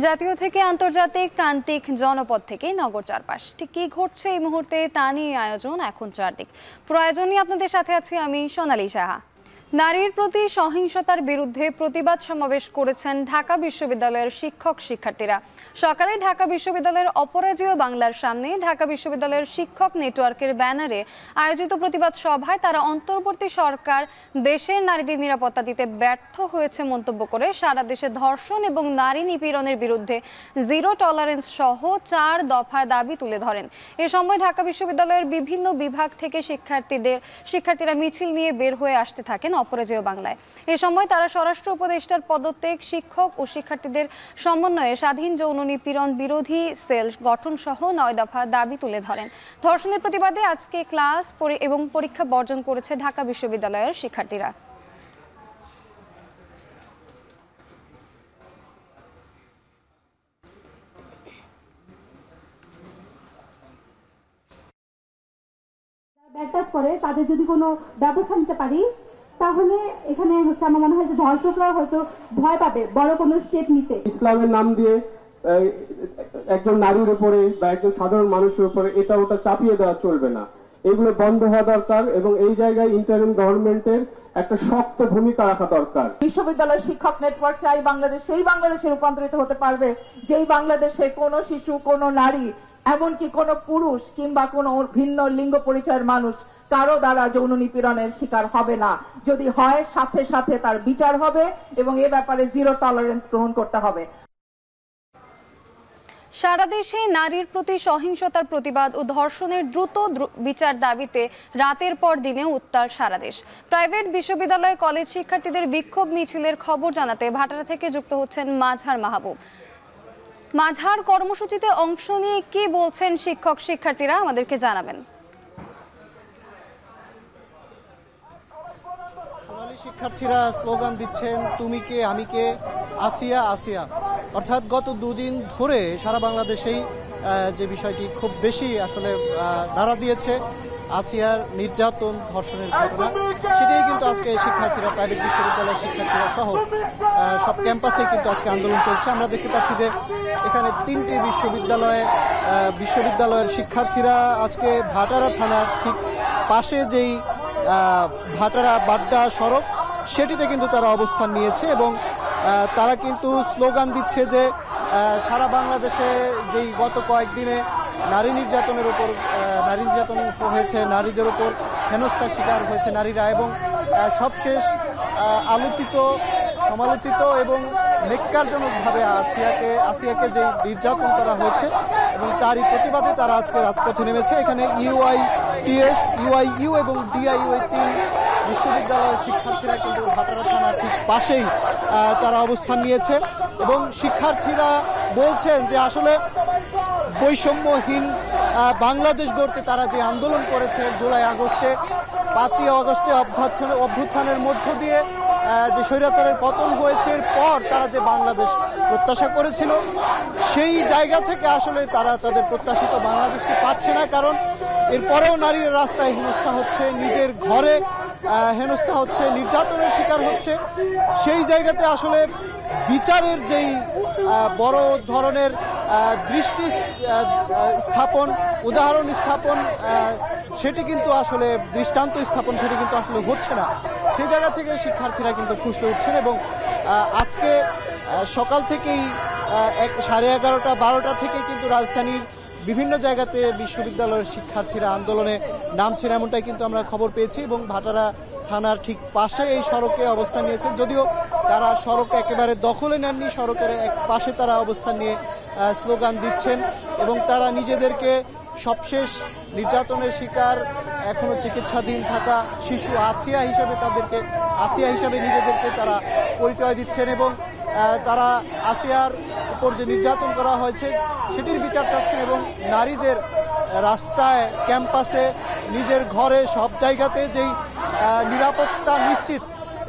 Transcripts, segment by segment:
জাতীয় থেকে আন্তর্জাতিক প্রান্তিক জনপদ থেকে নগর চারপাশ ঠিক কি ঘটছে এই মুহূর্তে তা নিয়ে আয়োজন এখন চারদিক। পুরো আয়োজন নিয়ে আপনাদের সাথে আছি আমি সোনালী সাহা। নারীর প্রতি সহিংসতার বিরুদ্ধে প্রতিবাদ সমাবেশ করেছেন ঢাকা বিশ্ববিদ্যালয়ের শিক্ষক শিক্ষার্থীরা। সকালে ঢাকা বিশ্ববিদ্যালয়ের অপরাজেয় বাংলার সামনে ঢাকা বিশ্ববিদ্যালয়ের শিক্ষক নেটওয়ার্কের ব্যানারে আয়োজিত প্রতিবাদ সভায় তারা অন্তর্বর্তী সরকার দেশের নারীদের নিরাপত্তা দিতে ব্যর্থ হয়েছে মন্তব্য করে সারা দেশে ধর্ষণ এবং নারী নিপীড়নের বিরুদ্ধে জিরো টলারেন্স সহ 4 দফায় দাবি তুলে ধরেন। এ সময় ঢাকা বিশ্ববিদ্যালয়ের বিভিন্ন বিভাগ থেকে শিক্ষার্থীরা মিছিল নিয়ে বের হয়ে আসতে থাকেন অপরাজেয় বাংলায়। এ সময় তারা স্বরাষ্ট্র উপদেষ্টার পদত্যাগ, শিক্ষক ও শিক্ষার্থীদের সমন্বয়ে স্বাধীন যৌন নিপীড়ন বিরোধী সেল গঠন সহ 9 দফা দাবি তুলে ধরেন। ধর্ষণের প্রতিবাদে আজকে ক্লাস এবং পরীক্ষা বর্জন করেছে ঢাকা বিশ্ববিদ্যালয়ের শিক্ষার্থীরা। ব্যাকটাচ করে তাদের যদি কোনো ব্যবস্থা নিতে পারি তাহলে এখানে হচ্ছে আমার মনে হয় যে ধর্ষকরা হয়তো ভয় পাবে বড় কোনো স্টেপ নিতে। ইসলামের নাম দিয়ে একজন নারীর উপরে বা একজন সাধারণ মানুষের উপরে এটা ওটা চাপিয়ে দেওয়া চলবে না, এগুলো বন্ধ হওয়া দরকার এবং এই জায়গায় ইন্টারিম গভর্নমেন্টের একটা শক্ত ভূমিকা রাখা দরকার। বিশ্ববিদ্যালয় শিক্ষক নেটওয়ার্ক চাই বাংলাদেশ সেই বাংলাদেশে রূপান্তরিত হতে পারবে যেই বাংলাদেশে কোনো শিশু, কোনো নারী, এমনকি কোনো পুরুষ কিংবা কোনো ভিন্ন লিঙ্গ পরিচয়ের মানুষ কারো দ্বারা যৌন নিপীড়নের শিকার হবে না। যদি হয় সাথে সাথে তার বিচার হবে এবং এ ব্যাপারে জিরো টলারেন্স গ্রহণ করতে হবে। সারা দেশে নারীর প্রতি সহিংসতার প্রতিবাদ ও ধর্ষণের দ্রুত বিচার দাবিতে রাতের পর দিনে উত্তাল সারা দেশ। প্রাইভেট বিশ্ববিদ্যালয় কলেজ শিক্ষার্থীদের বিক্ষোভ মিছিলের খবর জানাতে ভাটারা থেকে যুক্ত হচ্ছেন মাজহার মাহবুব। মাজহার, কর্মসূচিতে অংশ নিয়ে কি বলছেন শিক্ষক শিক্ষার্থীরা আমাদেরকে জানাবেন। শিক্ষার্থীরা স্লোগান দিচ্ছেন তুমি কে আমি কে, আসিয়া আসিয়া। অর্থাৎ গত দুদিন ধরে সারা বাংলাদেশেই যে বিষয়টি খুব বেশি আসলে নাড়া দিয়েছে, আসিয়ার নির্যাতন, ধর্ষণের ঘটনা, সেটাই কিন্তু আজকে শিক্ষার্থীরা, প্রাইভেট বিশ্ববিদ্যালয়ের শিক্ষার্থীরা সহ সব ক্যাম্পাসে কিন্তু আজকে আন্দোলন চলছে। আমরা দেখতে পাচ্ছি যে এখানে 3টি বিশ্ববিদ্যালয়ের শিক্ষার্থীরা আজকে ভাটারা থানার ঠিক পাশে যেই ভাটারা বাড্ডা সড়ক সেটিতে কিন্তু তারা অবস্থান নিয়েছে এবং তারা কিন্তু স্লোগান দিচ্ছে যে সারা বাংলাদেশে যেই গত কয়েকদিনে নারী নির্যাতন হয়েছে, নারীদের উপর হেনস্থার শিকার হয়েছে নারীরা, এবং সবশেষ আলোচিত, সমালোচিত এবং নেক্কারজনকভাবে আসিয়াকে যে নির্যাতন করা হয়েছে এবং তারই প্রতিবাদে তারা আজকে রাজপথে নেমেছে। এখানে ইউআইটিএস, ইউআইইউ এবং ডিআইইউ এই 3 বিশ্ববিদ্যালয়ের শিক্ষার্থীরা কিন্তু ভাটারা থানার ঠিক পাশেই তারা অবস্থান নিয়েছে এবং শিক্ষার্থীরা বলছেন যে আসলে বৈষম্যহীন বাংলাদেশ গড়তে তারা যে আন্দোলন করেছে জুলাই আগস্টে, 5ই আগস্টে অভ্যুত্থানের মধ্য দিয়ে যে স্বৈরাচারের পতন হয়েছে, পর তারা যে বাংলাদেশ প্রত্যাশা করেছিল সেই জায়গা থেকে আসলে তারা তাদের প্রত্যাশিত বাংলাদেশকে পাচ্ছে না। কারণ এরপরেও নারীরা রাস্তায় হেনস্থা হচ্ছে, নিজের ঘরে হেনস্থা হচ্ছে, নির্যাতনের শিকার হচ্ছে। সেই জায়গাতে আসলে বিচারের যেই বড় ধরনের দৃষ্টি স্থাপন, উদাহরণ স্থাপন, সেটি কিন্তু আসলে দৃষ্টান্ত স্থাপন সেটি কিন্তু আসলে হচ্ছে না। সেই জায়গা থেকে শিক্ষার্থীরা কিন্তু ফুঁসলে উঠছেন এবং আজকে সকাল থেকেই 11:30, 12টা থেকে কিন্তু রাজধানীর বিভিন্ন জায়গাতে বিশ্ববিদ্যালয়ের শিক্ষার্থীরা আন্দোলনে নামছেন, এমনটাই কিন্তু আমরা খবর পেয়েছি এবং ভাটারা থানার ঠিক পাশে এই সড়কে অবস্থান নিয়েছেন। যদিও তারা সড়ক একেবারে দখলে নেননি, সড়কের এক পাশে তারা অবস্থান নিয়ে স্লোগান দিচ্ছেন এবং তারা নিজেদেরকে সবশেষ নির্যাতনের শিকার, এখনো চিকিৎসাধীন থাকা শিশু আসিয়া হিসাবে নিজেদেরকে তারা পরিচয় দিচ্ছেন এবং তারা আসিয়ার উপর যে নির্যাতন করা হয়েছে সেটির বিচার চাচ্ছেন এবং নারীদের রাস্তায়, ক্যাম্পাসে, নিজের ঘরে, সব জায়গাতে যেই নিরাপত্তা নিশ্চিত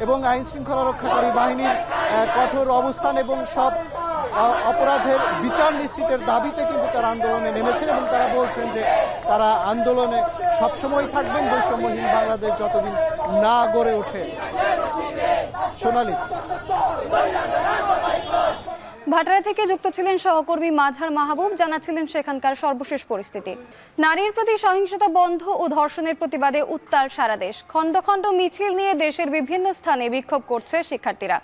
এবং আইন শৃঙ্খলা রক্ষাকারী বাহিনীর কঠোর অবস্থান এবং সব অপরাধের বিচার নিশ্চিতের দাবিতে কিন্তু তারা আন্দোলনে নেমেছেন এবং তারা বলছেন যে তারা আন্দোলনে সবসময় থাকবেন বৈষম্যহীন বাংলাদেশ যতদিন না গড়ে ওঠে। সোনালী। ভাটারা থেকে যুক্ত ছিলেন সহকর্মী মাঝার মাহবুব, জানাচ্ছিলেন সেখানকার সর্বশেষ পরিস্থিতি। নারীর প্রতি সহিংসতা বন্ধ ও ধর্ষণের প্রতিবাদে উত্তাল সারা দেশ। খণ্ড খণ্ড মিছিল নিয়ে দেশের বিভিন্ন স্থানে বিক্ষোভ করছে শিক্ষার্থীরা।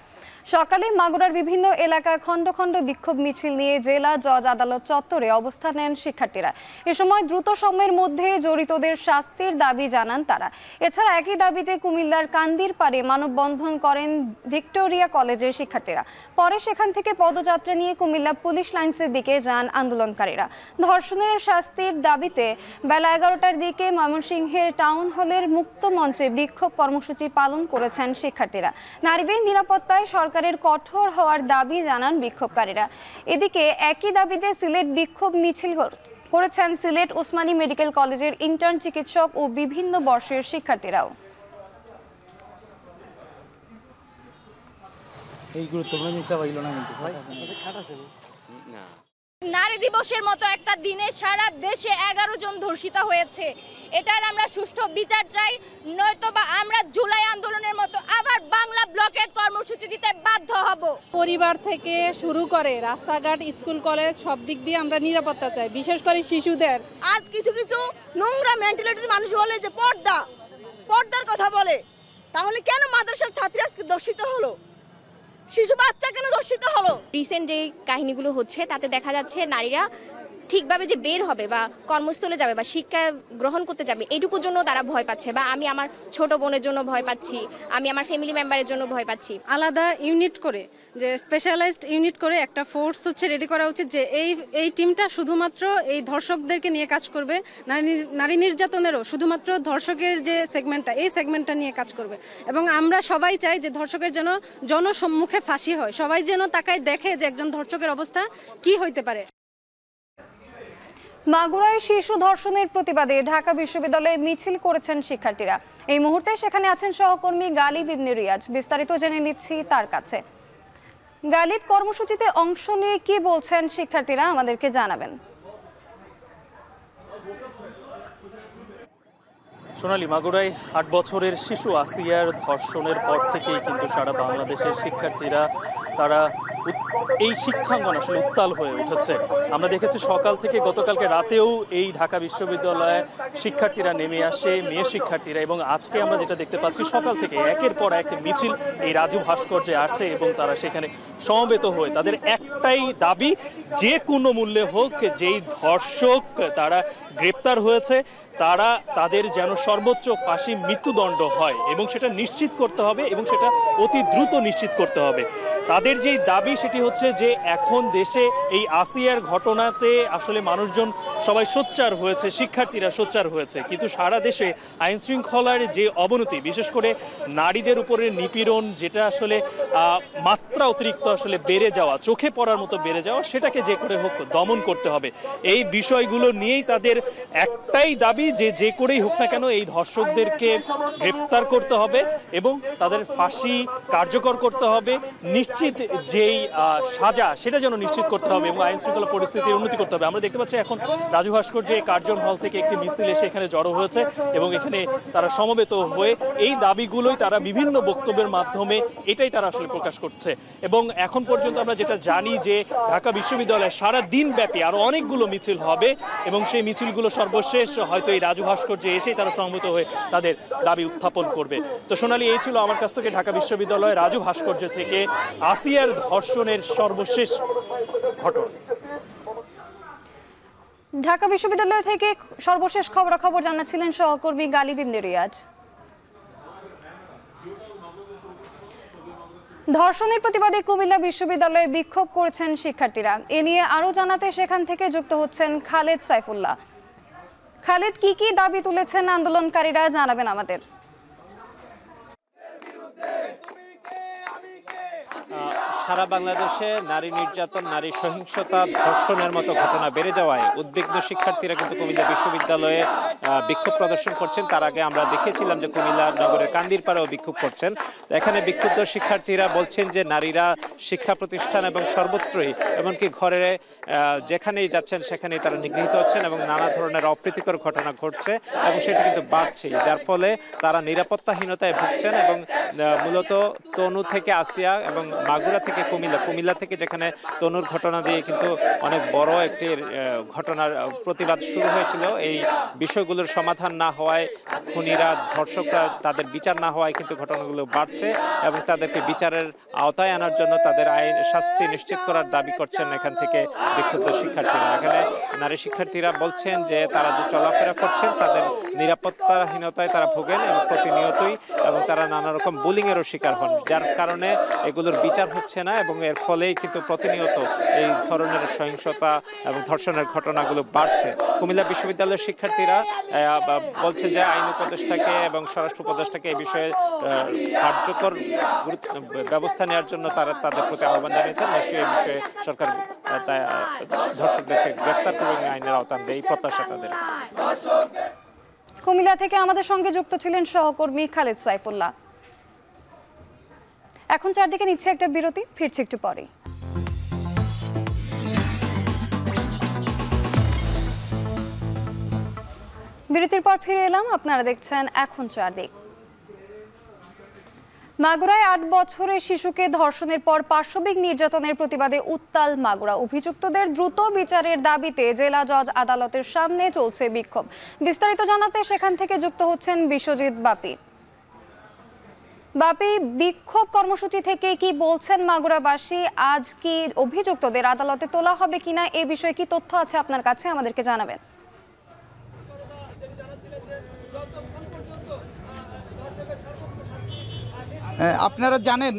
সকালে মাগুরার বিভিন্ন এলাকায় খণ্ড খণ্ড বিক্ষোভ মিছিল নিয়ে জেলা জজ আদালত চত্বরে অবস্থান নেন শিক্ষার্থীরা। এ সময় দ্রুত সময়ের মধ্যে জড়িতদের শাস্তির দাবি জানান তারা। এছাড়া একই দাবিতে কুমিল্লার কান্দির পাড়ে মানববন্ধন করেন ভিক্টোরিয়া কলেজের শিক্ষার্থীরা। পরে সেখান থেকে পদযাত্রা নিয়ে কুমিল্লা পুলিশ লাইন্সের দিকে যান আন্দোলনকারীরা। ধর্ষণের শাস্তির দাবিতে বেলা 11টার দিকে ময়মনসিংহের টাউন হলের মুক্ত মঞ্চে বিক্ষোভ কর্মসূচি পালন করেছেন শিক্ষার্থীরা। নারীদের নিরাপত্তায় সরকারের কঠোর হওয়ার দাবি জানান বিক্ষোভকারীরা। এদিকে একই দাবিতে সিলেট বিক্ষোভ মিছিল করেছেন সিলেট ওসমানী মেডিকেল কলেজের ইন্টার্ন চিকিৎসক ও বিভিন্ন বর্ষের শিক্ষার্থীরাও। এই গুরুত্বপূর্ণ জিনিসটা পাইল না কিন্তু নারী দিবসের মতো একটা দিনে সারা দেশে 11 জন ধর্ষিতা হয়েছে। এটার আমরা সুষ্ঠু বিচার চাই, নয়তোবা আমরা জুলাই আন্দোলনের মতো আবার বাংলা ব্লকের কর্মসূচি দিতে বাধ্য হব। পরিবার থেকে শুরু করে রাস্তাঘাট, স্কুল, কলেজ সব দিক দিয়ে আমরা নিরাপত্তা চাই, বিশেষ করে শিশুদের। আজ কিছু কিছু নোংরা মেন্টালিটির মানুষ বলে যে পর্দার কথা বলে, তাহলে কেন মাদ্রাসার ছাত্রী আজকে ধর্ষিত হলো, শিশু বাচ্চা কেন ধর্ষিত হলো? রিসেন্ট যে কাহিনীগুলো হচ্ছে তাতে দেখা যাচ্ছে নারীরা ঠিকভাবে যে বের হবে বা কর্মস্থলে যাবে বা শিক্ষা গ্রহণ করতে যাবে এইটুকুর জন্য তারা ভয় পাচ্ছে, বা আমি আমার ছোট বোনের জন্য ভয় পাচ্ছি, আমি আমার ফ্যামিলি মেম্বারের জন্য ভয় পাচ্ছি। আলাদা ইউনিট করে, যে স্পেশালাইজড ইউনিট করে একটা ফোর্স হচ্ছে রেডি করা উচিত, যে এই টিমটা শুধুমাত্র এই ধর্ষকদেরকে নিয়ে কাজ করবে, নারী নির্যাতনেরও শুধুমাত্র ধর্ষকের যে সেগমেন্টটা, এই সেগমেন্টটা নিয়ে কাজ করবে। এবং আমরা সবাই চাই যে ধর্ষকের যেন জনসম্মুখে ফাঁসি হয়, সবাই যেন তাকায় দেখে যে একজন ধর্ষকের অবস্থা কি হইতে পারে। মাগুরায় শিশু ধর্ষণের প্রতিবাদে ঢাকা বিশ্ববিদ্যালয়ে মিছিল করেছেন শিক্ষার্থীরা। এই মুহূর্তে সেখানে আছেন সহকর্মী গালিব ইবনে রিয়াজ, বিস্তারিত জেনে নিচ্ছি তার কাছে। গালিব, কর্মসূচিতে অংশ নিয়ে কি বলছেন শিক্ষার্থীরা আমাদেরকে জানাবেন। সোনালী, মাগুরায় 8 বছরের শিশু আসিয়ার ধর্ষণের পর থেকেই কিন্তু সারা বাংলাদেশের শিক্ষার্থীরা তারা এই শিক্ষাঙ্গন আসলে উত্তাল হয়ে উঠেছে। আমরা দেখেছি সকাল থেকে গতকালকে রাতেও এই ঢাকা বিশ্ববিদ্যালয়ে শিক্ষার্থীরা নেমে আসে, মেয়ে শিক্ষার্থীরা, এবং আজকে আমরা যেটা দেখতে পাচ্ছি সকাল থেকে একের পর এক মিছিল এই রাজু ভাস্কর্যে আসছে এবং তারা সেখানে সমবেত হয়ে তাদের একটাই দাবি, যে কোনো মূল্যে হোক যেই ধর্ষক তারা গ্রেপ্তার হয়েছে তাদের যেন সর্বোচ্চ ফাঁসি মৃত্যুদণ্ড হয় এবং সেটা নিশ্চিত করতে হবে এবং সেটা অতি দ্রুত নিশ্চিত করতে হবে। তাদের যেই দাবি সেটি হচ্ছে যে এখন দেশে এই আসিয়ার ঘটনাতে আসলে মানুষজন সবাই সোচ্চার হয়েছে, শিক্ষার্থীরা সোচ্চার হয়েছে, কিন্তু সারা দেশে আইন শৃঙ্খলার যে অবনতি, বিশেষ করে নারীদের উপরে নিপীড়ন, যেটা আসলে মাত্রা অতিরিক্ত আসলে বেড়ে যাওয়া, চোখে পড়ার মতো বেড়ে যাওয়া, সেটাকে যে করে হোক দমন করতে হবে। এই বিষয়গুলো নিয়েই তাদের একটাই দাবি যে করেই হোক না কেন এই ধর্ষকদেরকে গ্রেপ্তার করতে হবে এবং তাদের ফাঁসি কার্যকর করতে হবে, নিশ্চিত যেই সাজা সেটা যেন নিশ্চিত করতে হবে এবং আইন শৃঙ্খলা পরিস্থিতির উন্নতি করতে হবে। আমরা দেখতে পাচ্ছি এখন রাজু ভাস্কর্যে কার্জন হল থেকে একটি মিছিল এসে এখানে জড়ো হয়েছে এবং এখানে তারা সমবেত হয়ে এই দাবিগুলোই তারা বিভিন্ন বক্তব্যের মাধ্যমে এটাই তারা আসলে প্রকাশ করছে। এবং এখন পর্যন্ত আমরা যেটা জানি যে ঢাকা বিশ্ববিদ্যালয়ে সারা দিন ব্যাপী আরো অনেকগুলো মিছিল হবে এবং সেই মিছিলগুলো সর্বশেষ হয়তো এই রাজু ভাস্কর্যে এসেই তারা সমবেত হয়ে তাদের দাবি উত্থাপন করবে। তো সোনালী, এই ছিল আমার কাছ থেকে ঢাকা বিশ্ববিদ্যালয়ের রাজু ভাস্কর্য থেকে আসিয়ার ধর্ষণের সর্বশেষ ঘটনা। ঢাকা বিশ্ববিদ্যালয় থেকে সর্বশেষ খবরাখবর জানাচ্ছিলেন সহকর্মী গালিব ইবনে রিয়াজ। ধর্ষণের প্রতিবাদে কুমিল্লা বিশ্ববিদ্যালয়ে বিক্ষোভ করেছেন শিক্ষার্থীরা। এ নিয়ে আরো জানাতে সেখান থেকে যুক্ত হচ্ছেন খালেদ সাইফুল্লাহ। খালেদ, কি কি দাবি তুলেছেন আন্দোলনকারীরা জানাবেন আমাদের। সারা বাংলাদেশে নারী নির্যাতন, নারী সহিংসতা, ধর্ষণের মতো ঘটনা বেড়ে যাওয়ায় উদ্বিগ্ন শিক্ষার্থীরা কিন্তু কুমিল্লা বিশ্ববিদ্যালয়ে বিক্ষোভ প্রদর্শন করছেন। তার আগে আমরা দেখেছিলাম যে কুমিল্লা নগরের কান্দিরপাড়েও বিক্ষোভ করছেন। এখানে বিক্ষুব্ধ শিক্ষার্থীরা বলছেন যে নারীরা শিক্ষা প্রতিষ্ঠান এবং সর্বত্রই, এমনকি ঘরে যেখানেই যাচ্ছেন সেখানেই তারা নিগৃহীত হচ্ছেন এবং নানা ধরনের অপ্রীতিকর ঘটনা ঘটছে এবং সেটা কিন্তু বাড়ছে, যার ফলে তারা নিরাপত্তাহীনতায় ভুগছেন। এবং মূলত তনু থেকে আসিয়া এবং মাগুরা থেকে থেকে কুমিল্লা থেকে যেখানে তনুর ঘটনা দিয়ে কিন্তু অনেক বড় একটি ঘটনার প্রতিবাদ শুরু হয়েছিল। এই বিষয়গুলোর সমাধান না হওয়ায়, খুনিরা ধর্ষকরা তাদের বিচার না হওয়ায় কিন্তু ঘটনাগুলো বাড়ছে এবং তাদেরকে বিচারের আওতায় আনার জন্য তাদের আইন শাস্তি নিশ্চিত করার দাবি করছেন এখান থেকে বিক্ষুব্ধ শিক্ষার্থীরা। এখানে নারী শিক্ষার্থীরা বলছেন যে তারা যে চলাফেরা করছেন তাদের নিরাপত্তাহীনতায় তারা ভোগেন এবং প্রতিনিয়তই, এবং তারা নানা রকম বুলিং এরও শিকার হন, যার কারণে এগুলোর বিচার হচ্ছে না এবং এর ফলেই কিন্তু প্রতিনিয়ত এই ধরনের সহিংসতা এবং ধর্ষণের ঘটনাগুলো বাড়ছে। কুমিল্লা বিশ্ববিদ্যালয়ের শিক্ষার্থীরা বলছে যে আইন উপদেষ্টাকে এবং স্বরাষ্ট্র উপদেষ্টাকে এই বিষয়ে কার্যকর ব্যবস্থা নেওয়ার জন্য তারা তাদের প্রতি আহ্বান জানিয়েছেন। নিশ্চয়ই এই বিষয়ে সরকার ধর্ষকদেরকে গ্রেফতার করবে এবং আইনের আওতায় আনবে, এই প্রত্যাশা তাদের। কুমিল্লা থেকে আমাদের সঙ্গে যুক্ত ছিলেন সহকর্মী খালেদ সাইফুল্লাহ। এখন চারদিকে নিচ্ছে একটা বিরতি, ফিরছি একটু পরে। বিরতির পর ফিরে এলাম, আপনারা দেখছেন এখন চারদিক। মাগুরায় ৮ বছরের শিশুকে ধর্ষণের পর পাশবিক নির্যাতনের প্রতিবাদে উত্তাল মাগুরা। অভিযুক্তদের দ্রুত বিচারের দাবিতে জেলা জজ আদালতের সামনে চলছে বিক্ষোভ। বিস্তারিত জানাতে সেখান থেকে যুক্ত হচ্ছেন বিশ্বজিৎ বাপি। বাপি, বিক্ষোভ কর্মসূচি থেকে কি বলছেন মাগুরাবাসী? আজ কি অভিযুক্তদের আদালতে তোলা হবে কিনা, এই বিষয়ে কি তথ্য আছে আপনার কাছে, আমাদেরকে জানাবেন। আপনারা জানেন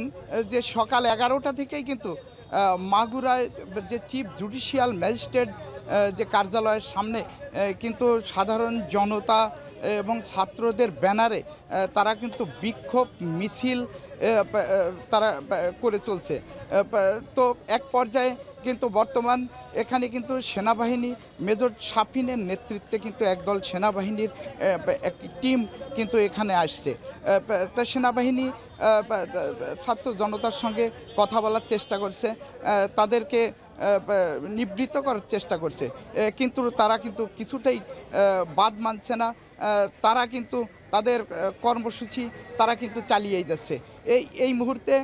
যে সকাল 11টা থেকেই কিন্তু মাগুরায় যে চিফ জুডিশিয়াল ম্যাজিস্ট্রেট যে কার্যালয়ের সামনে কিন্তু সাধারণ জনতা এবং ছাত্রদের ব্যানারে তারা কিন্তু বিক্ষোভ মিছিল তারা করে চলছে। তো এক পর্যায়ে কিন্তু বর্তমান এখানে কিন্তু সেনাবাহিনী মেজর শাফিনের নেতৃত্বে কিন্তু একদল সেনাবাহিনীর একটি টিম কিন্তু এখানে আসছে। তা সেনাবাহিনী ছাত্র জনতার সঙ্গে কথা বলার চেষ্টা করছে, তাদেরকে নিবৃত্ত করার চেষ্টা করছে, কিন্তু তারা কিন্তু কিছুটাই বাদ মানছে না। তারা কিন্তু তাদের কর্মসূচি তারা কিন্তু চালিয়েই যাচ্ছে। এই মুহূর্তে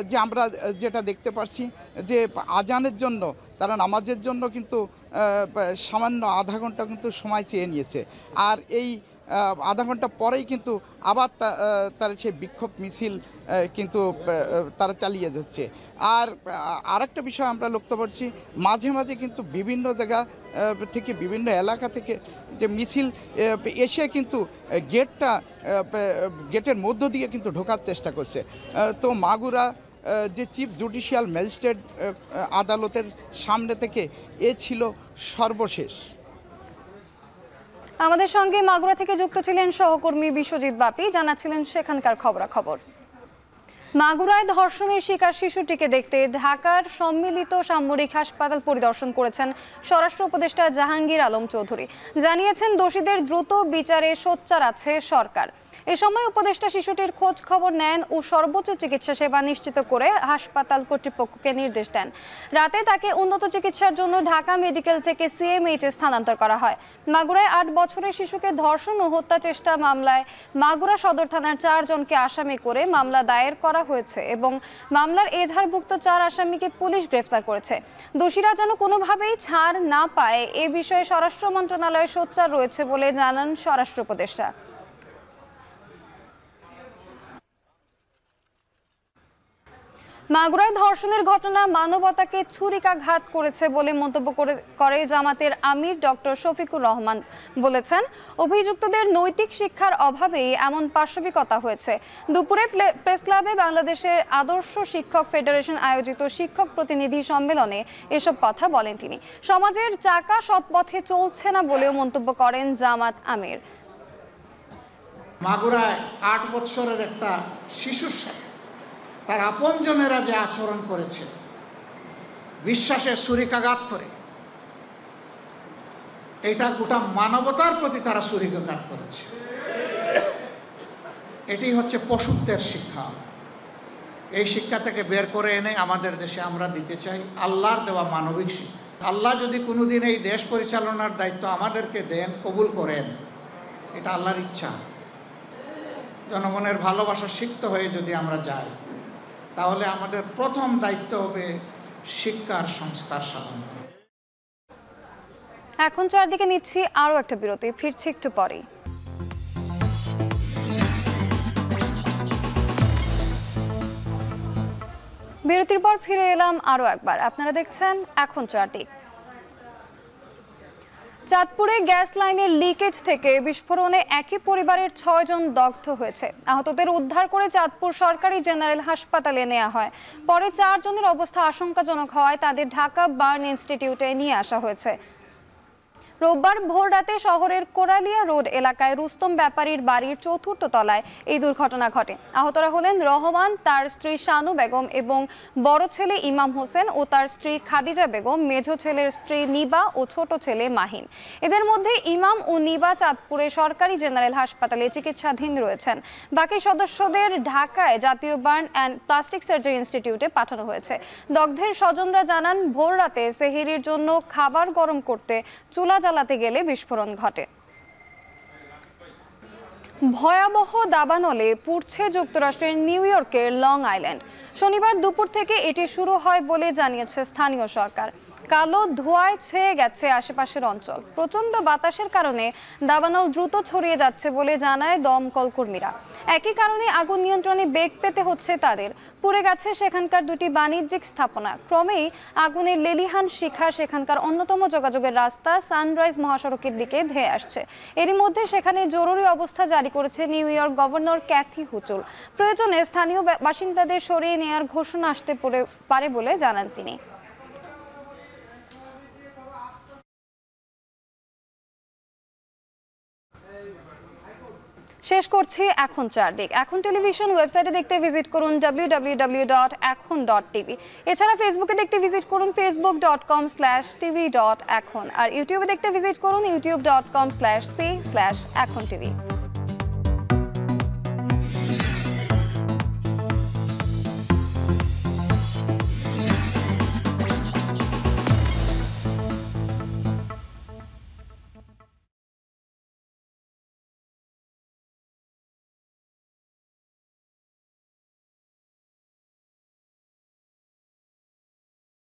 যে আমরা যেটা দেখতে পাচ্ছি যে আজানের জন্য তারা নামাজের জন্য কিন্তু সামান্য আধা ঘন্টা কিন্তু সময় চেয়ে নিয়েছে, আর এই আধা ঘন্টা পরেই কিন্তু আবার তার সেই বিক্ষোভ মিছিল কিন্তু তারা চালিয়ে যাচ্ছে। আর আরেকটা বিষয় আমরা লক্ষ্য করছি, মাঝে মাঝে কিন্তু বিভিন্ন জায়গা থেকে বিভিন্ন এলাকা থেকে যে মিছিল এসে কিন্তু গেটের মধ্য দিয়ে কিন্তু ঢোকার চেষ্টা করছে। তো মাগুরা যে চিফ জুডিশিয়াল ম্যাজিস্ট্রেট আদালতের সামনে থেকে এ ছিল সর্বশেষ। আমাদের সঙ্গে মাগুরা থেকে যুক্ত ছিলেন সহকর্মী বিশ্বজিৎ বাপি, জানাচ্ছিলেন সেখানকার খবরাখবর। মাগুরায় ধর্ষণের শিকার শিশুটিকে দেখতে ঢাকার সম্মিলিত সামরিক হাসপাতাল পরিদর্শন করেছেন স্বরাষ্ট্র উপদেষ্টা জাহাঙ্গীর আলম চৌধুরী। জানিয়েছেন দোষীদের দ্রুত বিচারে সোচ্চার আছে সরকার। এ সময় উপদেষ্টা শিশুটির খোঁজ খবর নেন ও সর্বোচ্চ চিকিৎসা সেবা নিশ্চিত করে হাসপাতাল কর্তৃপক্ষকে নির্দেশ দেন। রাতে তাকে উন্নত চিকিৎসার জন্য ঢাকা মেডিকেল থেকে সিএমএইচে স্থানান্তর করা হয়। মাগুরায় ৮ বছরের শিশুকে ধর্ষণ ও হত্যা চেষ্টা মামলায় মাগুরা সদর থানার 4 জনকে আসামি করে মামলা দায়ের করা হয়েছে এবং মামলার এজাহারভুক্ত 4 আসামিকে পুলিশ গ্রেফতার করেছে। দোষীরা যেন কোনোভাবেই ছাড় না পায় এ বিষয়ে স্বরাষ্ট্র মন্ত্রণালয় সোচ্চার রয়েছে বলে জানান স্বরাষ্ট্র উপদেষ্টা। মাগুরায় ধর্ষণের ঘটনা মানবতাকে ছুরিকাঘাত করেছে বলে মন্তব্য করে জামাতের আমির ডক্টর শফিকুর রহমান। বলেছেন, অভিযুক্তদের নৈতিক শিক্ষার অভাবেই এমন পাশবিকতা হয়েছে। দুপুরে প্রেস ক্লাবে বাংলাদেশের আদর্শ শিক্ষক ফেডারেশন আয়োজিত শিক্ষক প্রতিনিধি সম্মেলনে এসব কথা বলেন তিনি। সমাজের চাকা সৎপথে চলছে না বলেও মন্তব্য করেন জামাত আমির। মাগুরায় ৮ বছরের একটা শিশুর সাথে তার আপনজনেরা যে আচরণ করেছে, বিশ্বাসের ছুরিকাঘাত করে, এটা গোটা মানবতার প্রতি তারা ছুরিকাঘাত করেছে। এটি হচ্ছে পশুত্বের শিক্ষা। এই শিক্ষা থেকে বের করে এনে আমাদের দেশে আমরা দিতে চাই আল্লাহর দেওয়া মানবিক শিক্ষা। আল্লাহ যদি কোনোদিন এই দেশ পরিচালনার দায়িত্ব আমাদেরকে দেন, কবুল করেন, এটা আল্লাহর ইচ্ছা। জনগণের ভালোবাসা সিক্ত হয়ে যদি আমরা যাই, তাহলে আমাদের প্রথম দায়িত্ব হবে শিক্ষার সংস্কার সাধন। এখন চারদিকে নিচ্ছি আরো একটা বিরতি, ফিরছি একটু পরেই। বিরতির পর ফিরে এলাম আরো একবার। আপনারা দেখছেন এখন চারদিক। চাঁদপুরে গ্যাস লাইনের লিকেজ থেকে বিস্ফোরণে একই পরিবারের 6 জন দগ্ধ হয়েছে। আহতদের উদ্ধার করে চাঁদপুর সরকারি জেনারেল হাসপাতালে নেওয়া হয়। পরে 4 জনের অবস্থা আশঙ্কাজনক হওয়ায় তাদের ঢাকা বার্ন ইনস্টিটিউটে নিয়ে আসা হয়েছে। রোববার ভোর রাতে শহরের কোরালিয়া রোড এলাকায় রুস্তম ব্যাপারীর বাড়ির 4র্থ তলায় এই দুর্ঘটনা ঘটে। আহতরা হলেন রহমান, তার স্ত্রী শানু বেগম এবং বড় ছেলে ইমাম হোসেন ও তার স্ত্রী খাদিজা বেগম, মেঝো ছেলের স্ত্রী নিবা ও ছোট ছেলে মাহিন। এদের মধ্যে ইমাম ও নিবা চাঁদপুরে সরকারি জেনারেল হাসপাতালে চিকিৎসাধীন রয়েছেন। বাকি সদস্যদের ঢাকায় জাতীয় বার্ন অ্যান্ড প্লাস্টিক সার্জারি ইনস্টিটিউটে পাঠানো হয়েছে। দগ্ধের স্বজনরা জানান, ভোর রাতে সেহরির জন্য খাবার গরম করতে চুলা জ্বালাতে গেলে বিস্ফোরণ ঘটে। ভয়াবহ দাবানলে পুড়ছে যুক্তরাষ্ট্রের নিউ ইয়র্কের লং আইল্যান্ড। শনিবার দুপুর থেকে এটি শুরু হয় বলে জানিয়েছে স্থানীয় সরকার। কালো ধোঁয়ায় ছেয়ে গেছে আশেপাশের অঞ্চল। প্রচন্ড বাতাসের কারণে দাবানল দ্রুত ছড়িয়ে যাচ্ছে বলে জানায় দমকল কর্মীরা। একই কারণে আগুন নিয়ন্ত্রণে বেগ পেতে হচ্ছে তাদের। পুড়ে গেছে সেখানকার 2টি বাণিজ্যিক স্থাপনা। ক্রমেই আগুনের লেলিহান শিখা সেখানকার অন্যতম যোগাযোগের রাস্তা সানরাইজ মহাসড়কের দিকে ধেয়ে আসছে। এরই মধ্যে সেখানে জরুরি অবস্থা জারি করেছে নিউ ইয়র্ক গভর্নর ক্যাথি হুচুল। প্রয়োজনে স্থানীয় বাসিন্দাদের সরিয়ে নেওয়ার ঘোষণা আসতে পারে বলে জানান তিনি। শেষ করছি এখন চারদিক। এখন টেলিভিশন ওয়েবসাইটে দেখতে ভিজিট করুন www.ekhon.tv। এছাড়া ফেসবুকে দেখতে ভিজিট করুন facebook.com/tv.ekhon আর ইউটিউবে দেখতে ভিজিট করুন youtube.com/c/ekhon tv।